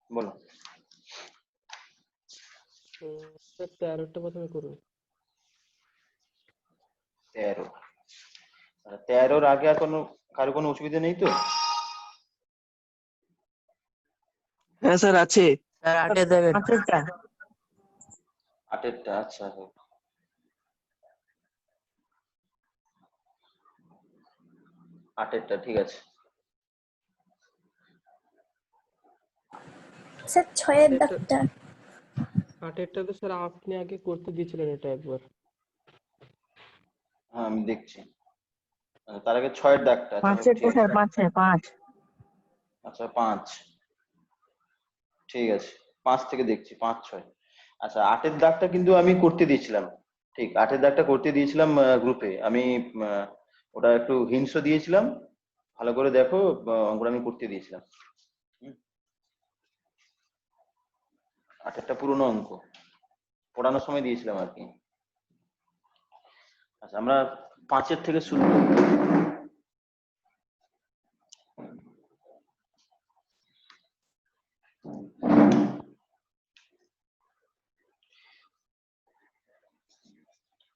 বলো। স্যার 13টা প্রথমে করুন। 13। 13-র আগে আর কারো কোনো অসুবিধা নেই তো? হ্যাঁ স্যার আছে। স্যার 8 দেবেন। 8টা। 8-টা, আচ্ছা। 8-টা ঠিক আছে। স্যার 6-এর দাগটা। 8-এরটা তো স্যার আপনি আগে করতে দিয়েছিলেন এটা একবার। হ্যাঁ আমি দেখছি। তার আগে 6-এর দাগটা, আচ্ছা 5এরটা স্যার, 5 আচ্ছা 5, ঠিক আছে। 5 থেকে দেখছি, 5 6। আচ্ছা 8-এর দাগটা কিন্তু আমি করতে দিয়েছিলাম, ঠিক 8-এর দাগটা করতে দিয়েছিলাম গ্রুপে। আমি ওটা একটু হিন্টসও দিয়েছিলাম, ভালো করে দেখো, অঙ্কটা আমি করতে দিয়েছিলাম। 8-এরটা পুরোনো অঙ্ক, পড়ানোর সময় দিয়েছিলাম আর কি। আচ্ছা আমরা 5-এর থেকে শুরু করব।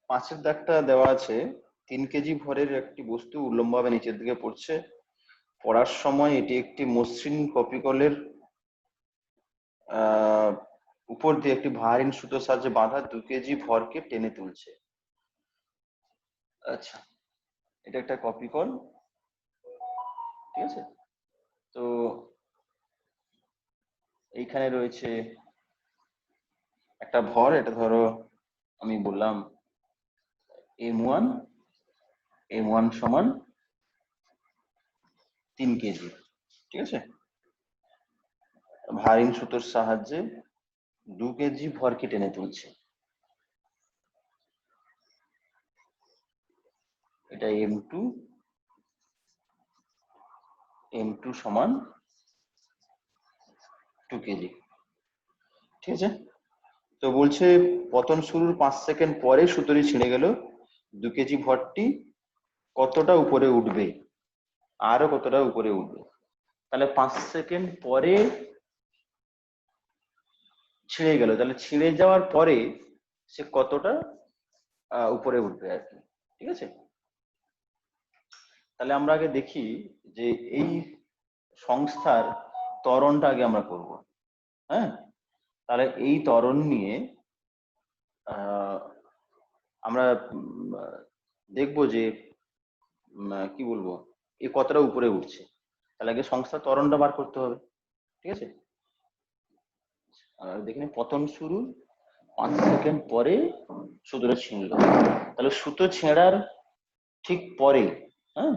পাঁচের দাগটা দেওয়া আছে, 3 কেজি ভরের একটি বস্তু উল্লম্বভাবে নিচের দিকে পড়ছে। পড়ার সময় এটি একটি মসৃণ কপিকলের উপর দিয়ে একটি ভারী সুতোর সাহায্যে বাঁধা 2 কেজি ভরকে টেনে তুলছে। আচ্ছা এটা একটা কপিকল, ঠিক আছে। তো এইখানে রয়েছে একটা ভর, এটা ধরো আমি বললাম m1, m1 সমান 3 কেজি, ঠিক আছে। ভারী সুতোর সাহায্যে 2 কেজি ভরকে টেনে তুলছে। এটা m2 সমান 2 কেজি, ঠিক আছে। তো বলছে পতন শুরুর 5 সেকেন্ড পরে সুতোটি ছিঁড়ে গেল, 2 কেজি ভরটি কতটা উপরে উঠবে, আরো কতটা উপরে উঠবে। তাহলে 5 সেকেন্ড পরে ছিঁড়ে গেল, তাহলে ছিঁড়ে যাওয়ার পরে সে কতটা উপরে উঠবে আর কি, ঠিক আছে। তাহলে আমরা আগে দেখি যে এই সংস্থার ত্বরণটা আগে আমরা করব। হ্যাঁ, তাহলে এই ত্বরণ নিয়ে আমরা দেখবো যে কি বলবো, এ কতটা উপরে উঠছে। তাহলে আগে সংস্থার ত্বরণটা বার করতে হবে, ঠিক আছে। দেখি পতন শুরু 5 সেকেন্ড পরে সুতোটা ছিঁড়লো, তাহলে সুতো ছেঁড়ার ঠিক পরে হ্যাঁ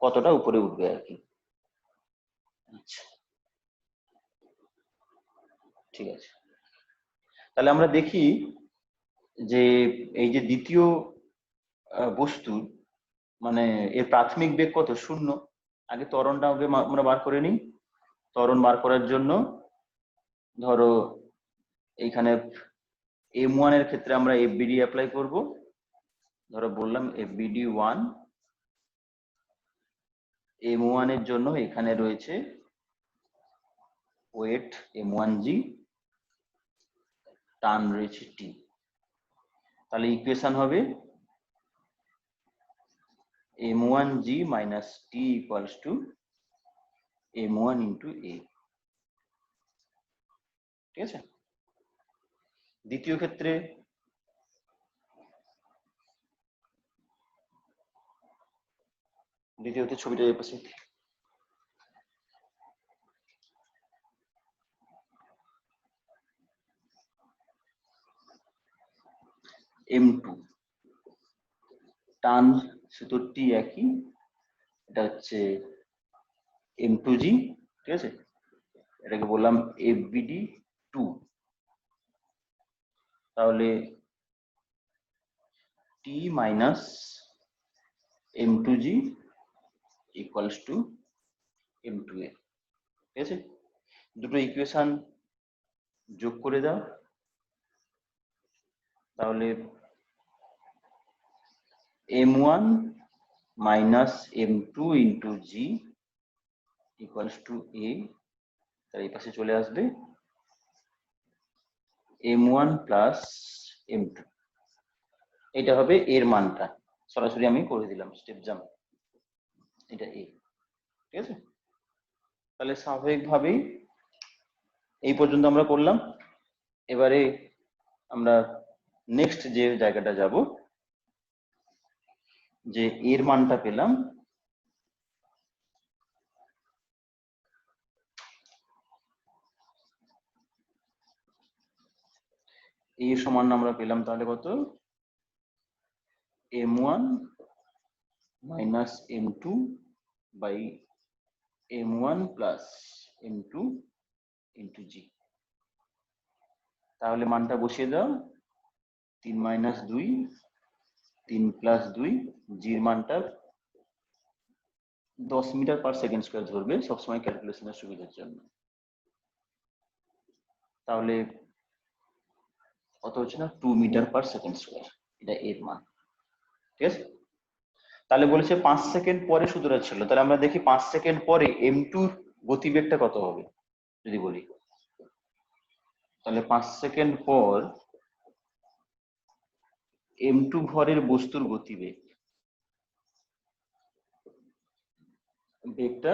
কতটা উপরে উঠবে আর কি। আচ্ছা ঠিক আছে, তাহলে আমরা দেখি যে এই যে দ্বিতীয় বস্তু, মানে এর প্রাথমিক বেগ কত, 0। আগে ত্বরণটা আগে আমরা বার করে নিই। ত্বরণ বার করার জন্য ধরো এইখানে m1 এর ক্ষেত্রে আমরা FBD অ্যাপ্লাই করব। ধরো বললাম FBD 1, m1 এর জন্য এখানে রয়েছে ওয়েট m1g, টান রয়েছে t। তাহলে ইকুয়েশন হবে m1g minus t equals to m1 into a, ঠিক আছে। দ্বিতীয় ক্ষেত্রে দ্বিতীয়তে ছবিটা এই পাশে, m2 টান সুতোরটি একই, এটা হচ্ছে m2g, ঠিক আছে। এটাকে বললাম FBD 2। তাহলে t minus m2g equals to m2a, ঠিক আছে। দুটো ইকুয়েশন যোগ করে দাও, তাহলে m1 minus m2 into g equals to a তাহলে এই পাশে চলে আসবে m1 প্লাস m2, এটা হবে এর মানটা, সরাসরি আমি করে দিলাম স্টেপ জাম্প, এটা এ। ঠিক আছে, তাহলে স্বাভাবিকভাবেই এই পর্যন্ত আমরা করলাম। এবারে আমরা নেক্সট যে জায়গাটা যাব, যে এর মানটা পেলাম এ সমান আমরা পেলাম তাহলে কত, m1 minus m2 by m1 plus m2 into g. তাহলে মানটা বসিয়ে দাও, 3 মাইনাস 2, 3 প্লাস 2, জির মানটা 10 মিটার পার সেকেন্ড স্কোয়ার ধরবে সবসময় ক্যালকুলেশনের সুবিধার জন্য। তাহলে কত হচ্ছে না, 2 মিটার পার সেকেন্ড স্কোয়ার, এটা এর মান। ঠিক আছে, তাহলে বলেছে 5 সেকেন্ড পরে সূত্রটা ছিল, তাহলে আমরা দেখি 5 সেকেন্ড পরে m2 গতিবেগটা কত হবে যদি বলি, তাহলে 5 সেকেন্ড পর m2 ভরের বস্তুর গতিবেগ, বেগটা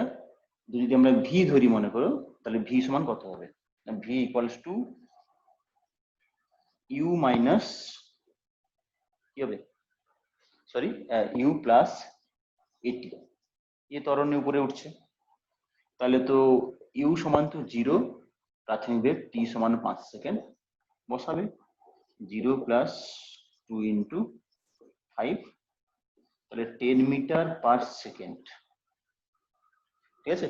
যদি আমরা ভি ধরি মনে করো, তাহলে ভি সমান কত হবে, V equals to U minus কি হবে, সরি ইউ প্লাস এটি, এ ত্বরণের উপরে উঠছে, তাহলে তো ইউ সমান তো 0, প্রাথমিক বেগ টি সমান 5 সেকেন্ড, বসাবে 0 প্লাস 2 ইন্টু 5, তাহলে 10 মিটার পার সেকেন্ড। ঠিক আছে,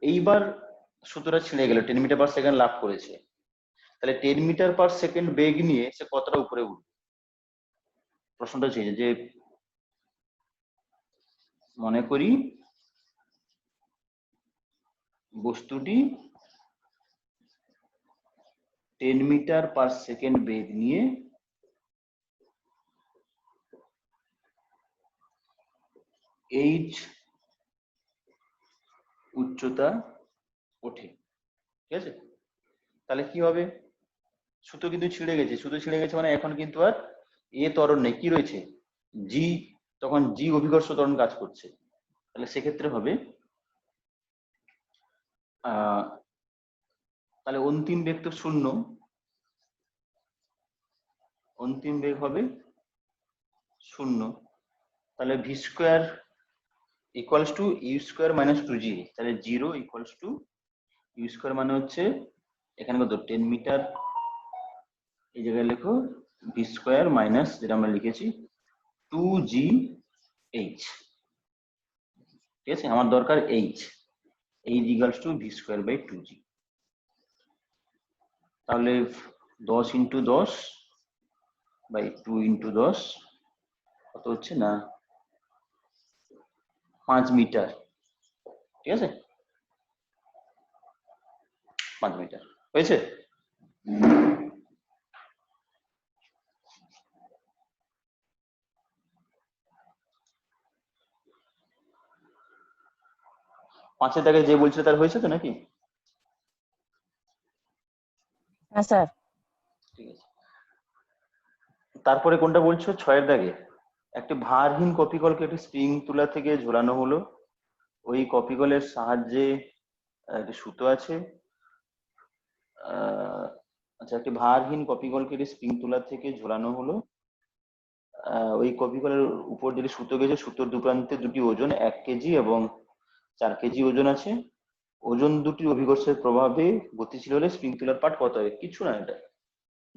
এইবার সূত্রটা ছিঁড়ে গেল, 10 মিটার পার সেকেন্ড লাভ করেছে, তাহলে 10 মিটার পার সেকেন্ড বেগ নিয়ে সে কতটা উপরে উঠবে, প্রশ্নটা ছিল যে মনে করি বস্তুটি 10 মিটার পার সেকেন্ড বেগ নিয়ে এইচ উচ্চতা ওঠে। ঠিক আছে, তাহলে কি হবে, সুতো কিন্তু ছিঁড়ে গেছে, সুতো ছিঁড়ে গেছে মানে এখন কিন্তু আর এ ত্বরণ নেই, কি রয়েছে জি, তখন জি অভিকর্ষ ত্বরণ কাজ করছে, তাহলে সেক্ষেত্রে হবে তাহলে অন্তিম বেগ তো 0, অন্তিম বেগ হবে 0, তাহলে V square equals to U square minus 2g, তাহলে 0 ইকুয়ালস টু ইউ স্কোয়ার মানে হচ্ছে এখানে কত 10 মিটার, এই জায়গায় লেখো ভি স্কোয়ার মাইনাস যেটা আমরা লিখেছি 2gh। ঠিক আছে, আমার দরকার h, h equals to V square by 2g, তাহলে 10 ইন্টু 10 বাই 2 ইন্টু 10 কত হচ্ছে না 5 মিটার। ঠিক আছে, 5 মিটার হয়েছে। পাঁচের দাগে যে বলছিল তার হয়েছে তো নাকি? হ্যাঁ স্যার। ঠিক আছে, তারপরে কোনটা বলছো, 6 এর দাগে একটি ভারহীন কপিকলকে একটি স্প্রিং তুলা থেকে ঝোলানো হলো, ওই কপিকলের সাহায্যে একটি সুতো আছে, আচ্ছা একটি ভারহীন কপিকলকে একটি স্প্রিং তুলা থেকে ঝোলানো হলো, ওই কপিকলের উপর যেটি সুতো গেছে, সুতোর দু প্রান্তে দুটি ওজন 1 কেজি এবং 4 কেজি ওজন আছে, ওজন দুটির অভিকর্ষের প্রভাবে গতিশীল হলে স্প্রিং তুলার পাঠ কত হবে, কিছু না, এটা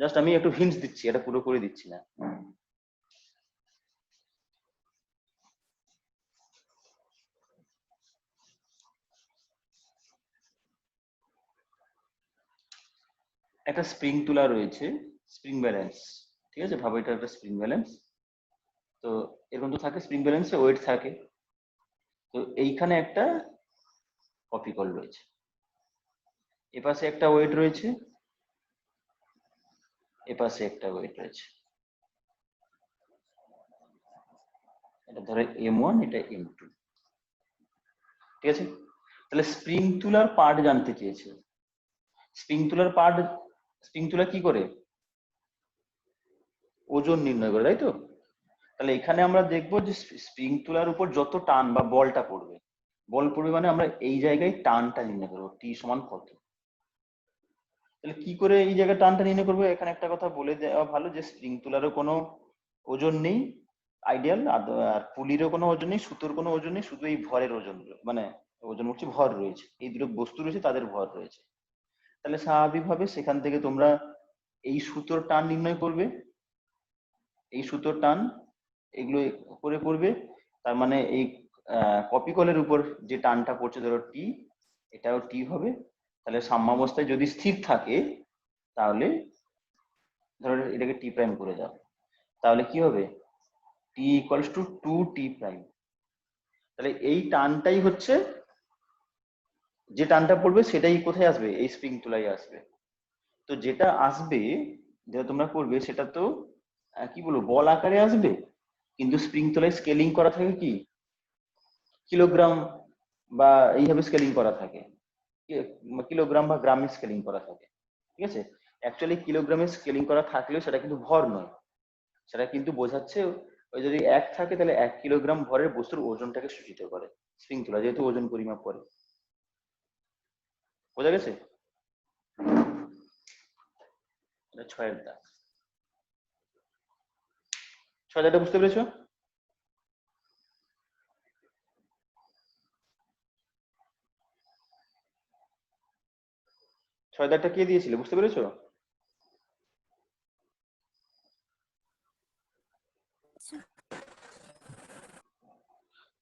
জাস্ট আমি একটু হিন্টস দিচ্ছি, এটা পুরোপুরি দিচ্ছি না। একটা স্প্রিং তুলা রয়েছে, স্প্রিং ব্যালেন্স, ঠিক আছে, ভাবো এটা একটা স্প্রিং ব্যালেন্স, তো এরকম তো থাকে স্প্রিং ব্যালেন্সে ওয়েট থাকে, তো এইখানে একটা কপিকল রয়েছে, এপাশে একটা ওয়েট রয়েছে, এপাশে একটা ওয়েট রয়েছে, এটা ধরো m1, এটা m2। ঠিক আছে, তাহলে স্প্রিং তুলার পার্ট জানতে চেয়েছে, স্প্রিং তুলার কি করে? ওজন নির্ণয় করে, তাই তো? তাহলে এখানে আমরা দেখবো যে স্প্রিং তুলার উপর যত টান বা বলটা পড়বে, বল পড়বে মানে আমরা এই জায়গায় টানটা নির্ণয় করবো, টি সমান কত। তাহলে কি করে এই জায়গায় টানটা নির্ণয় করবো? এখানে একটা কথা বলে দেওয়া ভালো যে স্প্রিং তুলারও কোনো ওজন নেই আইডিয়াল, আর পুলিরও কোনো ওজন নেই, সুতোর কোনো ওজন নেই, শুধু এই ভরের ওজন মানে ওজন হচ্ছে ভর রয়েছে, এই দুটো বস্তু রয়েছে তাদের ভর রয়েছে। তাহলে স্বাভাবিকভাবে সেখান থেকে তোমরা এই সুতোর টান নির্ণয় করবে, এই সুতোর টান এগুলো করে করবে। তার মানে এই কপি কলের উপর যে টানটা পড়ছে ধরো টি, এটাও টি হবে। তাহলে সাম্যাবস্থায় যদি স্থির থাকে তাহলে ধরো এটাকে টি প্রাইম করে দাও, তাহলে কি হবে? টি ইকুয়ালস টু 2t প্রাইম। তাহলে এই টানটাই হচ্ছে, যে টানটা পড়বে সেটাই কোথায় আসবে? এই স্প্রিং তুলাই আসবে। তো যেটা আসবে, যেটা তোমরা করবে সেটা তো কি বলবো, বল আকারে আসবে, কিন্তু স্প্রিং তুলায় স্কেলিং করা থাকে কি কিলোগ্রাম বা এইভাবে স্কেলিং করা থাকে, কিলোগ্রাম বা গ্রামে স্কেলিং করা থাকে। ঠিক আছে, অ্যাকচুয়ালি কিলোগ্রামে স্কেলিং করা থাকলেও সেটা কিন্তু ভর নয়, সেটা কিন্তু বোঝাচ্ছে ওই যদি 1 থাকে তাহলে 1 কিলোগ্রাম ভরের বস্তুর ওজনটাকে সূচিত করে স্প্রিং তুলা, যেহেতু ওজন পরিমাপ করে। বোঝা গেছে? এটা 6 এর দাগ। 6 দাগটা বুঝতে পেরেছো? ছয় দাগটা কে দিয়েছিলে, বুঝতে পেরেছো?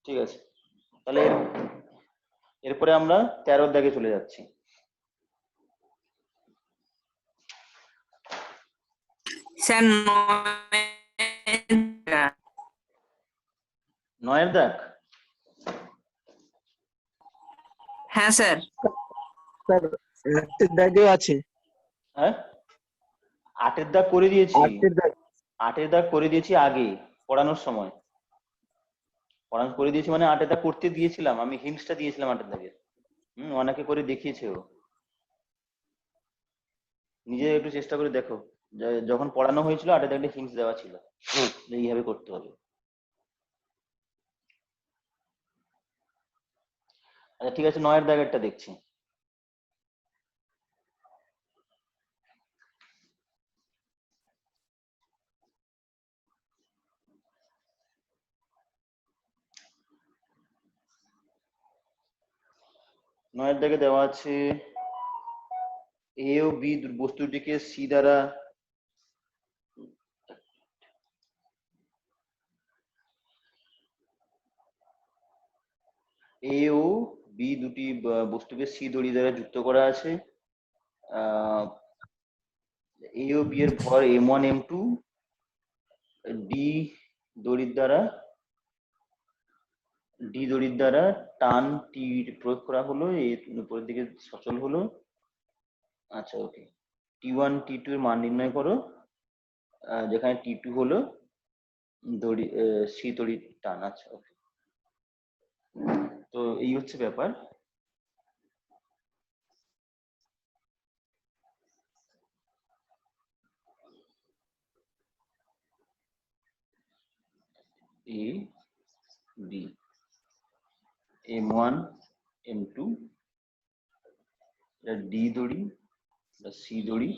ঠিক আছে, তাহলে এরপরে আমরা 13 দাগে চলে যাচ্ছি। স্যার 9 দাগ। হ্যাঁ স্যার। স্যার 8 দাগেও আছে। হ্যাঁ, 8 দাগ করে দিয়েছি, 8 দাগ 8 দাগ করে দিয়েছি আগে পড়ানোর সময়। পড়ানো করে দিয়েছি মানে 8 দাগ করতে দিয়েছিলাম, আমি হিন্টসটা দিয়েছিলাম 8 দাগের। অনেকে করে দেখিয়েছে ও, নিজে একটু চেষ্টা করে দেখো। যখন পড়ানো হয়েছিল 8 দাগের হিন্টস দেওয়া ছিল যে এইভাবে করতে হবে। আচ্ছা ঠিক আছে, 9 দাগেরটা দেখছি। নয়ের দাগে দেওয়া আছে এ ও বি বস্তুটিকে সি দ্বারা এ ও বি দুটি বস্তুকে সি দড়ি দ্বারা যুক্ত করা আছে। এ ও বি এর ভর m1 m2, ডি দড়ির দ্বারা টান টি প্রয়োগ করা হলো, এর উপরের দিকে সচল হলো। আচ্ছা ওকে, T1 T2 এর মান নির্ণয় করো, যেখানে T2 হলো দড়ি সি দড়ির টান। আচ্ছা ওকে, তো এই হচ্ছে ব্যাপার। A B m1 m2, D দড়ি, সি দড়ি,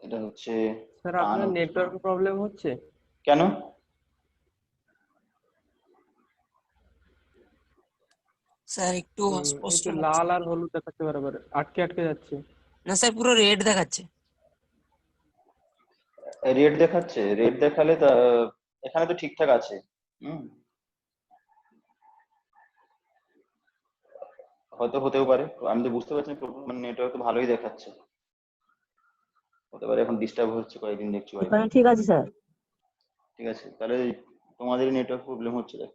এটা হচ্ছে স্যার টান আপনার হচ্ছে। নেটওয়ার্ক প্রবলেম হচ্ছে? কেন? স্যার একটু অস্পষ্ট একটু লাগছে। লাল আর হলুদ দেখাচ্ছে বারবার, আটকে আটকে যাচ্ছে। না স্যার পুরো রেড দেখাচ্ছে। রেড দেখাচ্ছে? রেড দেখালে তা এখানে তো ঠিকঠাক আছে। হুম, হয়তো হতেও পারে, আমি তো বুঝতে পারছি মানে নেটওয়ার্ক তো ভালোই দেখাচ্ছে, হতে পারে এখন ডিস্টার্ব হচ্ছে কয়েকদিন দেখছি এখানে ওয়াইফাই। ঠিক আছে স্যার। ঠিক আছে, তাহলে তোমাদের নেটওয়ার্ক প্রবলেম হচ্ছে দেখ।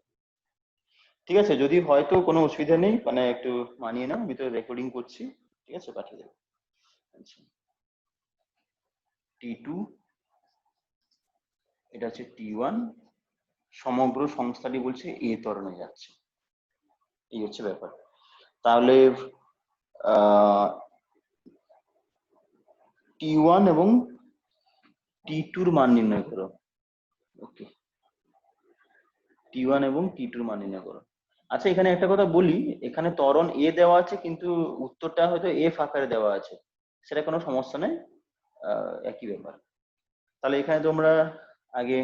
ঠিক আছে, যদি হয়তো কোনো অসুবিধা নেই, মানে একটু মানিয়ে নাও, ভিতরে রেকর্ডিং করছি। ঠিক আছে, পাঠিয়ে দেবো। আচ্ছা, T2, এটা হচ্ছে T1, সমগ্র সংস্থাটি বলছে এ ত্বরণে যাচ্ছে, এই হচ্ছে ব্যাপার। তাহলে T1 এবং T2 এর মান নির্ণয় করো। ওকে, T1 এবং T2 এর মান নির্ণয় করো। আচ্ছা, এখানে একটা কথা বলি, এখানে ত্বরণ এ দেওয়া আছে কিন্তু উত্তরটা হয়তো এফ আকারে দেওয়া আছে, সেটা কোনো সমস্যা নেই, একই ব্যাপার। তাহলে এখানে তোমরা আগে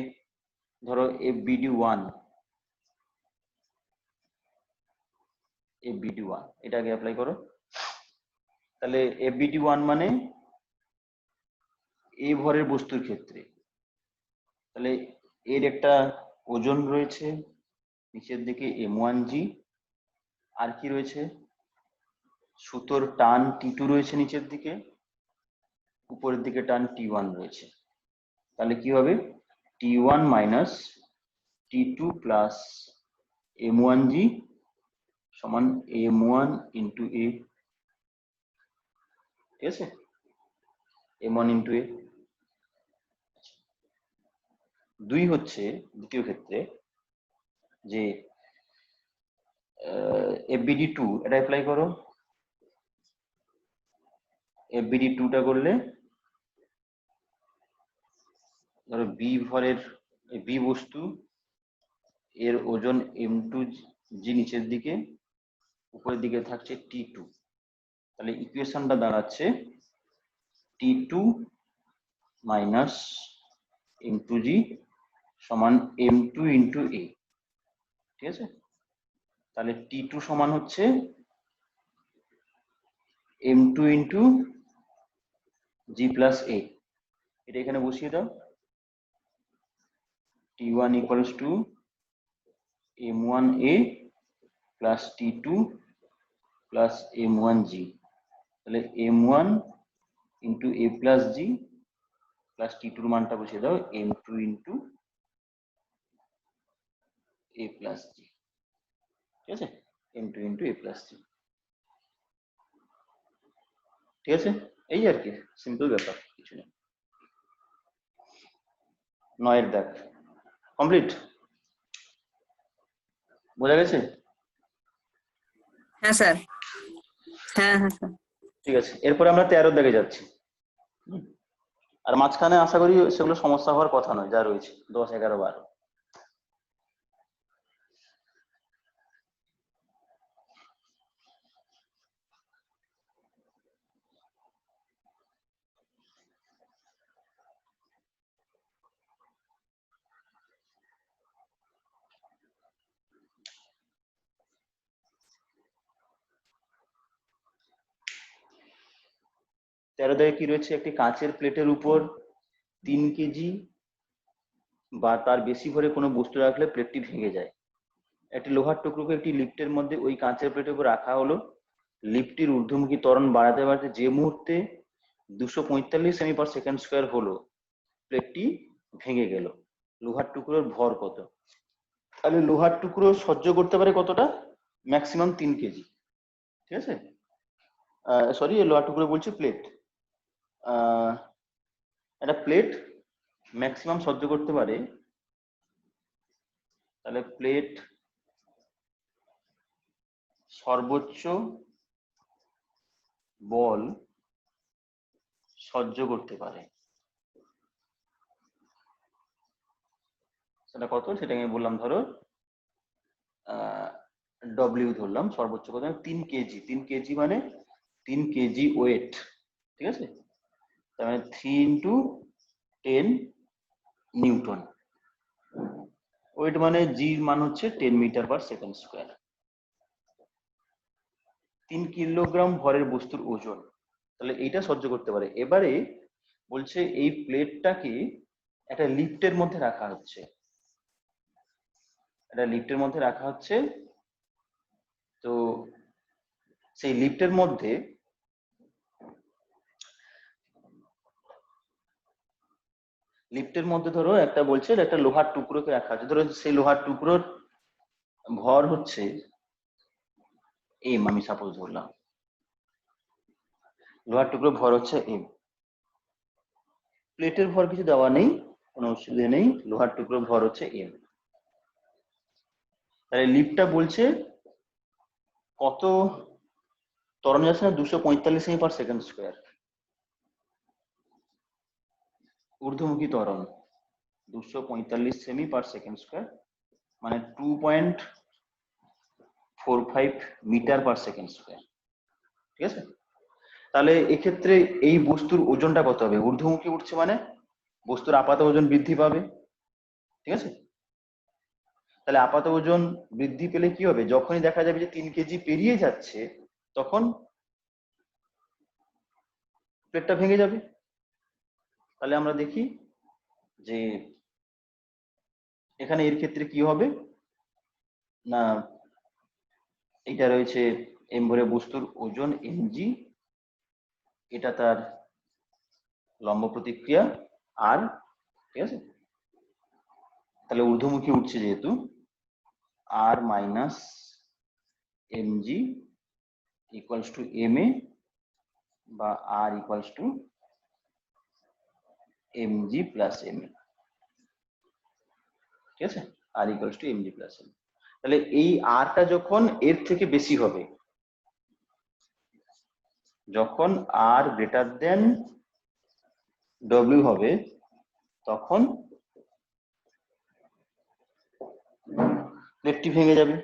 ধরো FBD1 এটা আগে অ্যাপ্লাই করো। তাহলে FBD1 মানে এ ভরের বস্তুর ক্ষেত্রে, তাহলে এর একটা ওজন রয়েছে নিচের দিকে M1G, আর কি রয়েছে, সুতোর টান T2 রয়েছে নিচের দিকে, উপরের দিকে টান T1 রয়েছে। তাহলে কি হবে, T1 minus T2 plus M1G সমান M1 ইন্টু A, ঠিক আছে, M1 ইন্টু A। 2 হচ্ছে দ্বিতীয় ক্ষেত্রে যে FBD2, এটা অ্যাপ্লাই করো। FBD2টা করলে ধরো বি ভরের বি বস্তু, এর ওজন M2G নিচের দিকে, উপরের দিকে থাকছে T2। তাহলে ইকুয়েশনটা দাঁড়াচ্ছে T2 মাইনাস M2G সমান M2 ইন্টু A, ঠিক আছে। তাহলে T2 সমান হচ্ছে M2 into G plus A, এটা এখানে বসিয়ে দাও। T1 equals to M1A plus T2 plus M1G, তাহলে M1 into A plus G plus T2 এর মানটা বসিয়ে দাও M2 into A plus G, ঠিক আছে, M2 into A plus G, ঠিক আছে। এই আর কি, সিম্পল ব্যাপার, কিছু নেই। 9 দেখ কমপ্লিট, বোঝা গেছে? হ্যাঁ স্যার। হ্যাঁ হ্যাঁ স্যার। ঠিক আছে, এরপরে আমরা 13 দাগে যাচ্ছি। আর মাঝখানে আশা করি সেগুলো সমস্যা হওয়ার কথা নয়, যা রয়েছে 10, 11, 12। তেরো দাগে কি রয়েছে, একটি কাঁচের প্লেটের উপর 3 কেজি বা তার বেশি ভরে কোনো বস্তু রাখলে প্লেটটি ভেঙে যায়। একটি লোহার টুকরোকে একটি লিফটের মধ্যে ওই কাঁচের প্লেটের উপর রাখা হলো। লিফটটির ঊর্ধ্বমুখী ত্বরণ বাড়াতে বাড়াতে যে মুহূর্তে 245 সেমি পার সেকেন্ড স্কোয়ার হলো, প্লেটটি ভেঙে গেল। লোহার টুকরোর ভর কত? তাহলে লোহার টুকরো সহ্য করতে পারে কতটা, ম্যাক্সিমাম 3 কেজি, ঠিক আছে। সরি, লোহার টুকরো বলছি, প্লেট, একটা প্লেট ম্যাক্সিমাম সহ্য করতে পারে, তাহলে প্লেট সর্বোচ্চ বল সহ্য করতে পারে, সেটা কত, সেটা আমি বললাম, ধরো ডব্লিউ ধরলাম, সর্বোচ্চ কত, 3 কেজি। 3 কেজি মানে 3 কেজি ওয়েট, ঠিক আছে। তার মানে 3 ইন্টু 10 নিউটন। ওয়েট মানে জি মান হচ্ছে 10 metre per second square. 3 kilogram ভরের বস্তুর ওজন, তাহলে এইটা সহ্য করতে পারে। এবারে বলছে এই প্লেটটাকে একটা লিফটের মধ্যে রাখা হচ্ছে, একটা লিফটের মধ্যে রাখা হচ্ছে। তো সেই লিফটের মধ্যে ধরো একটা বলছে একটা লোহার টুকরোকে রাখা আছে, ধরো সেই লোহার টুকরোর ভর হচ্ছে এম, আমি সাপোজ ধরলাম লোহার টুকরোর ভর হচ্ছে এম। প্লেটের ভর কিছু দেওয়া নেই, কোনো অসুবিধা নেই, লোহার টুকরোর ভর হচ্ছে এম। তাহলে লিফটটা বলছে কত ত্বরণ যাচ্ছে না 245 সেমি পার সেকেন্ড স্কোয়ার, ঊর্ধ্বমুখী ত্বরণ 245 সেমি পার সেকেন্ড স্কোয়ার, মানে 2.45 মিটার পার সেকেন্ড স্কোয়ার। ঠিক আছে, তাহলে এক্ষেত্রে এই বস্তুর ওজনটা কত হবে? ঊর্ধ্বমুখী উঠছে মানে বস্তুর আপাত ওজন বৃদ্ধি পাবে। ঠিক আছে, তাহলে আপাত ওজন বৃদ্ধি পেলে কি হবে? যখনই দেখা যাবে যে 3 কেজি পেরিয়ে যাচ্ছে, তখন প্লেটটা ভেঙে যাবে। তাহলে আমরা দেখি যে এখানে এর ক্ষেত্রে কি হবে না, এটা রয়েছে এম ভরে বস্তুর ওজন mg, এটা তার লম্ব প্রতিক্রিয়া আর, ঠিক আছে, তাহলে ঊর্ধ্বমুখী উঠছে যেহেতু r minus mg equals to ma বা r equals to mg plus ma। ঠিক আছে, r equals to mg plus ma। তাহলে এই rটা যখন এর থেকে বেশি হবে, যখন r গ্রেটার দেন w হবে, তখন প্লেটটি ভেঙে যাবে,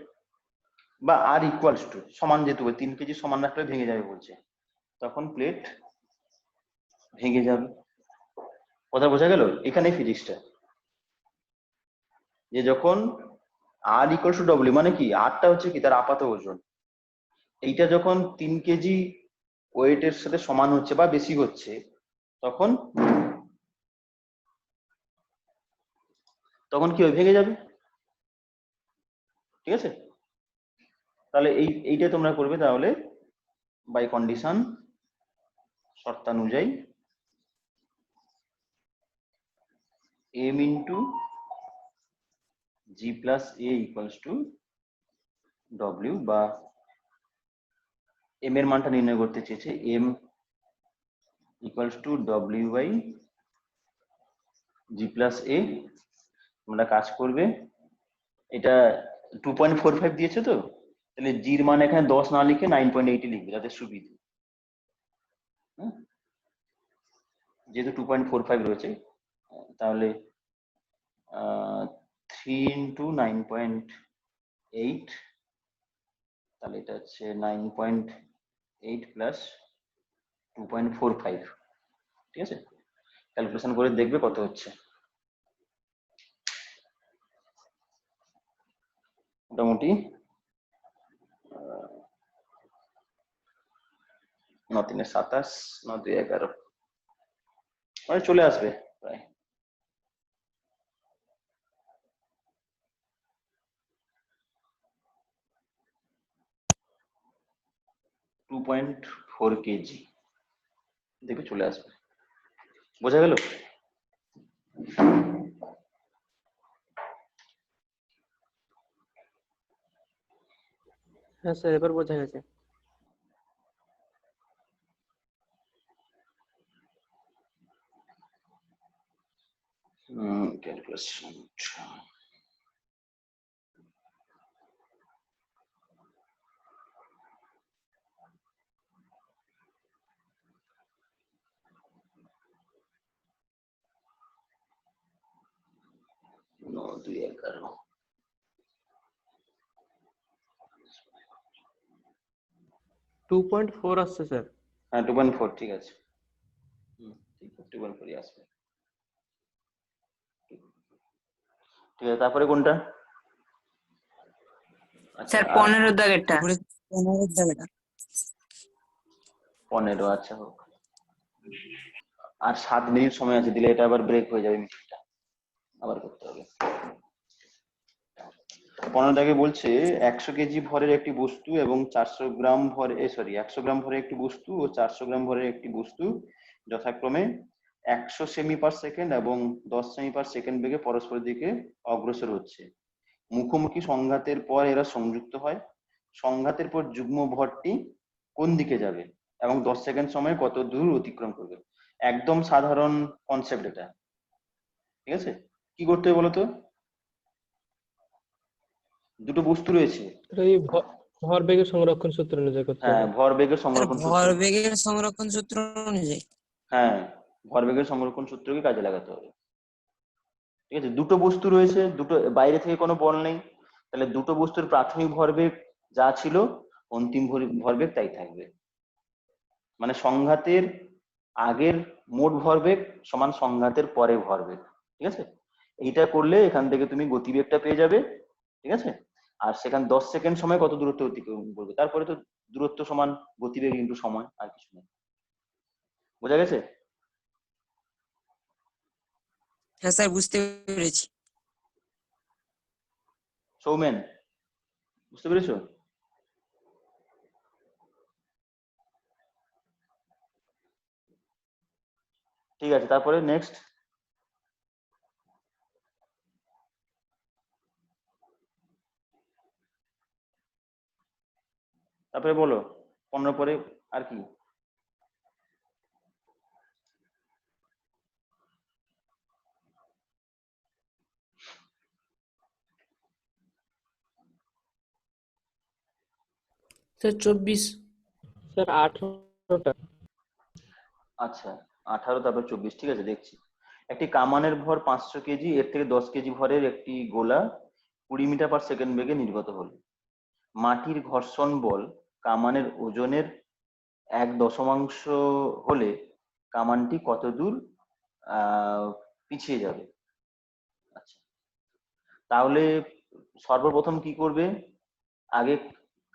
বা r ইকুয়ালস টু সমান, যেহেতু 3 কেজি সমান রাখলে ভেঙে যাবে বলছে, তখন প্লেট ভেঙে যাবে। কথা বোঝা গেল? এখানে ফিজিক্সটা, যে যখন r ইকুয়ালস টু w মানে কি, rটা হচ্ছে কি তার আপাত ওজন, এইটা যখন 3 কেজি ওয়েটের সাথে সমান হচ্ছে বা বেশি হচ্ছে, তখন কি হবে? ভেঙে যাবে। ঠিক আছে, তাহলে এইটা তোমরা করবে। তাহলে বাই কন্ডিশন, শর্তানুযায়ী m into g plus a equals to ডব্লিউ, বা m এর মানটা নির্ণয় করতে চেয়েছে, m ইকুয়ালস টু ডব্লিউ বাই জি প্লাস এ। তোমরা কাজ করবে, এটা 2.45 দিয়েছে তো, তাহলে জির মান এখানে 10 না লিখে 9.8 লিখবে যাতে সুবিধে। হ্যাঁ, যেহেতু 2.45 রয়েছে, তাহলে 3 ইন্টু 9.8, তাহলে এটা হচ্ছে 9.8 প্লাস 2.45। ঠিক আছে, ক্যালকুলেশন করে দেখবে কত হচ্ছে। মোটামুটি 9 3 27, 9 2 11, মানে চলে আসবে প্রায়। টু 2.4 কেজি দেখে চলে আসবে। বোঝা গেল? হ্যাঁ স্যার, এবার বোঝা গেছে। ক্যালকুলেশন no 2 11, 2.4 আসছে স্যার। হ্যাঁ 2.4 ঠিক আছে। ঠিক আছে, 2.4 আসবে। ঠিক আছে, তারপরে কোনটা? আচ্ছা, স্যার 15 দাগেরটা। 15, আচ্ছা হোক। আর 7 মিনিট সময় আছে, দিলে এটা আবার ব্রেক হয়ে যাবে, মিনিটটা আবার করতে হবে। 15 দাগে বলছে 100 কেজি ভরের একটি বস্তু এবং 400 গ্রাম ভরে 100 গ্রাম ভরের একটি বস্তু ও 400 গ্রাম ভরের একটি বস্তু যথাক্রমে 100 সেমি পার সেকেন্ড এবং 10 সেমি পার সেকেন্ড বেগে পরস্পরের দিকে অগ্রসর হচ্ছে। মুখোমুখি সংঘাতের পর এরা সংযুক্ত হয়। সংঘাতের পর যুগ্ম ভরটি কোন দিকে যাবে এবং 10 সেকেন্ড সময়ে কত দূর অতিক্রম করবে? একদম সাধারণ কনসেপ্ট এটা। ঠিক আছে, কি করতে হবে বলতো? দুটো বস্তু রয়েছে, এই ভরবেগের সংরক্ষণ সূত্র অনুযায়ী করতে হ্যাঁ, হবে। ভরবেগের স্যার সংরক্ষণ সূত্র। ভরবেগের সংরক্ষণ সূত্র অনুযায়ী। হ্যাঁ, ভরবেগের সংরক্ষণ সূত্রকে কাজে লাগাতে হবে। ঠিক আছে, দুটো বস্তু রয়েছে, দুটো বাইরে থেকে কোনো বল নেই, তাহলে দুটো বস্তুর প্রাথমিক ভরবেগ যা ছিল অন্তিম ভরবেগ তাই থাকবে। মানে সংঘাতের আগের মোট ভরবেগ সমান সংঘাতের পরে ভরবেগ। ঠিক আছে, এইটা করলে এখান থেকে তুমি গতিবেগটা পেয়ে যাবে। ঠিক আছে, আর সেখানে 10 সেকেন্ড সময় কত দূরত্ব অতিক্রম করবে, তারপরে তো দূরত্ব সমান গতিবেগ ইন্টু সময়, আর কিছু নেই। বোঝা গেছে? হ্যাঁ স্যার, বুঝতে পেরেছি। সৌমেন, বুঝতে পেরেছো? ঠিক আছে, তারপরে নেক্সট। তারপরে বলো 15 পরে আর কি? স্যার 24। স্যার 18টা। আচ্ছা, 18 তারপর 24, ঠিক আছে দেখছি। একটি কামানের ভর 500 কেজি, এর থেকে 10 কেজি ভরের একটি গোলা 20 মিটার পার সেকেন্ড বেগে নির্গত হলো। মাটির ঘর্ষণ বল কামানের ওজনের 1/10 হলে কামানটি কত দূর পিছিয়ে যাবে? আচ্ছা, তাহলে সর্বপ্রথম কি করবে, আগে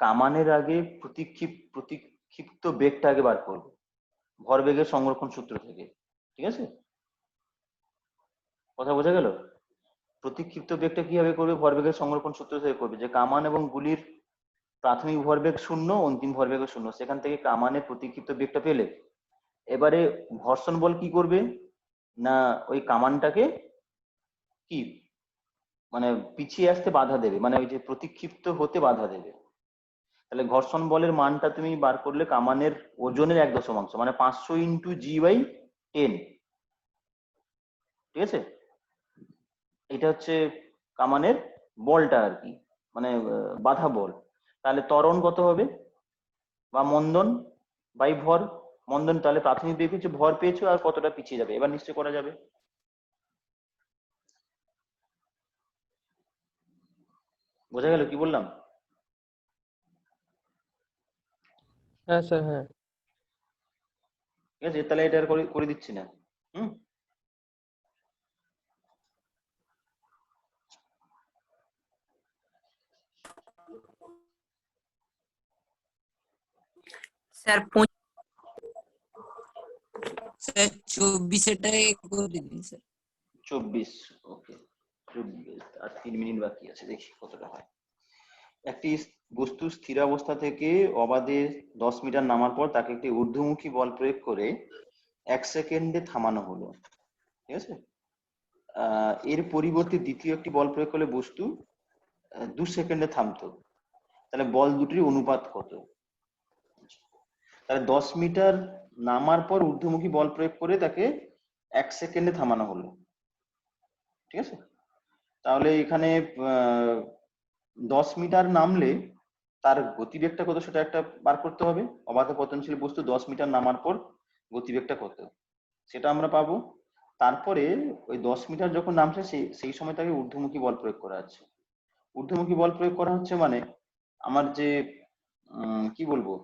কামানের আগে প্রতিক্ষিপ্ত বেগটা আগে বার করবে ভরবেগের সংরক্ষণ সূত্র থেকে। ঠিক আছে, কথা বোঝা গেল? প্রতিক্ষিপ্ত বেগটা কিভাবে করবে, ভরবেগের সংরক্ষণ সূত্র থেকে করবে, যে কামান এবং গুলির প্রাথমিক ভরবেগ 0, অন্তিম ভরবেগ 0, সেখান থেকে কামানের প্রতিক্ষিপ্ত বেগটা পেলে এবারে ঘর্ষণ বল কি করবে না, ওই কামানটাকে কি মানে পিছিয়ে আসতে বাধা দেবে, মানে ওই যে প্রতিক্ষিপ্ত হতে বাধা দেবে। তাহলে ঘর্ষণ বলের মানটা তুমি বার করলে কামানের ওজনের 1/10, মানে 500 ইন্টু G/10। ঠিক আছে, এটা হচ্ছে কামানের বলটা আর কি, মানে বাধা বল। তাহলে ত্বরণ কত হবে, বা মন্দন বাই ভর। মন্দন তাহলে প্রাথমিক বেগ হচ্ছে ভর পেয়েছো আর কতটা পিছিয়ে যাবে, এবার নিশ্চয় করা যাবে। বোঝা গেল কি বললাম? হ্যাঁ স্যার, হ্যাঁ। ঠিক আছে, তাহলে এটা আর করে করে দিচ্ছি না। হুম, স্যার 24-এটাই করে দিন স্যার। 24, ওকে। 24 আর 3 মিনিট বাকি আছে, দেখি কতটা হয়। একটি বস্তু স্থিরাবস্থা থেকে অবাধে 10 মিটার নামার পর তাকে একটি ঊর্ধ্বমুখী বল প্রয়োগ করে 1 সেকেন্ডে থামানো হলো। ঠিক আছে, এর পরিবর্তে দ্বিতীয় একটি বল প্রয়োগ করলে বস্তু 2 সেকেন্ডে থামতো, তাহলে বল দুটির অনুপাত কত? তাহলে 10 মিটার নামার পর ঊর্ধ্বমুখী বল প্রয়োগ করে তাকে 1 সেকেন্ডে থামানো হলো। ঠিক আছে, তাহলে এখানে 10 মিটার নামলে তার গতিবেগটা কত সেটা একটা বার করতে হবে। অবাধে পতনশীল বস্তু 10 মিটার নামার পর গতিবেগটা কত সেটা আমরা পাবো। তারপরে ওই 10 মিটার যখন নামছে সেই সময় তাকে ঊর্ধ্বমুখী বল প্রয়োগ করা আছে। ঊর্ধ্বমুখী বল প্রয়োগ করা হচ্ছে মানে আমার যে কি বলবো,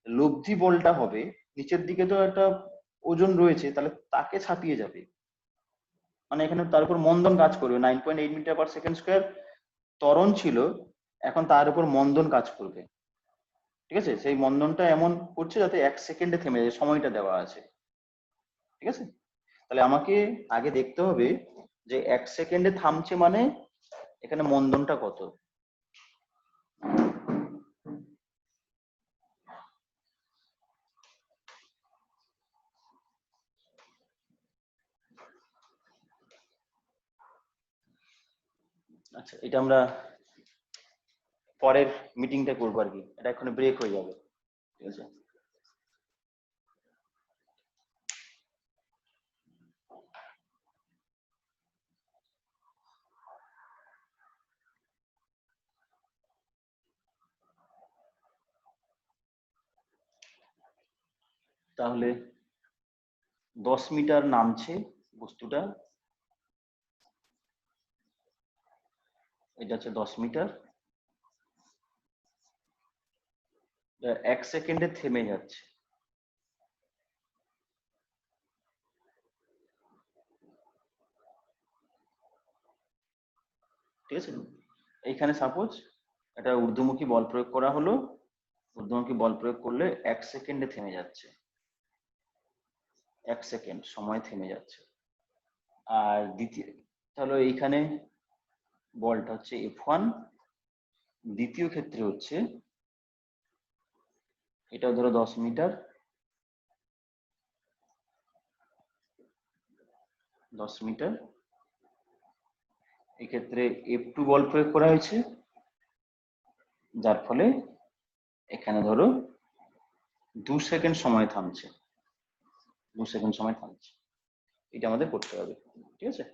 লব্ধি বলটা হবে, নিচের দিকে তো একটা ওজন রয়েছে, তাহলে তাকে ছাপিয়ে যাবে, মানে এখানে তার উপর মন্দন কাজ করবে। 9.8 মিটার পার সেকেন্ড স্কোয়ার ত্বরণ ছিল, এখন তার উপর মন্দন কাজ করবে। ঠিক আছে, সেই মন্দনটা এমন করছে যাতে 1 সেকেন্ডে থেমে যায়, সময়টা দেওয়া আছে। ঠিক আছে, তাহলে আমাকে আগে দেখতে হবে যে 1 সেকেন্ডে থামছে মানে এখানে মন্দনটা কত। আচ্ছা, এটা আমরা পরের মিটিংটা করবো আর কি, এটা এখন ব্রেক হয়ে যাবে। ঠিক আছে। তাহলে 10 মিটার নামছে বস্তুটা, এটা হচ্ছে 10 মিটার, 1 সেকেন্ডে থেমে যাচ্ছে। ঠিক আছে, এইখানে সাপোজ একটা ঊর্ধ্বমুখী বল প্রয়োগ করা হলো, ঊর্ধ্বমুখী বল প্রয়োগ করলে 1 সেকেন্ডে থেমে যাচ্ছে, 1 সেকেন্ড সময় থেমে যাচ্ছে। আর দ্বিতীয় তাহলে এইখানে বলটা হচ্ছে F1, দ্বিতীয় ক্ষেত্রে হচ্ছে এটা ধরো 10 মিটার, 10 মিটার, এক্ষেত্রে F2 বল প্রয়োগ করা হয়েছে, যার ফলে এখানে ধরো 2 সেকেন্ড সময় থামছে, 2 সেকেন্ড সময় থামছে। এটা আমাদের করতে হবে। ঠিক আছে,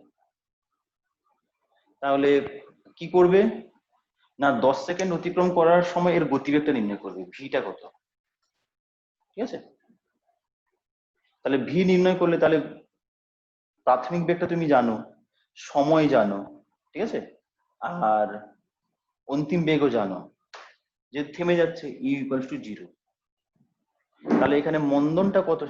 তাহলে কি করবে না, 10 সেকেন্ড অতিক্রম করার সময় এর গতিবেগটা নির্ণয় করবে, ভিটা কত। ঠিক আছে, তাহলে ভি নির্ণয় করলে তাহলে প্রাথমিক বেগটা তুমি জানো, সময় জানো, ঠিক আছে, আর অন্তিম বেগও জানো, যে থেমে যাচ্ছে E = 0। তাহলে এখানে মন্দনটা কত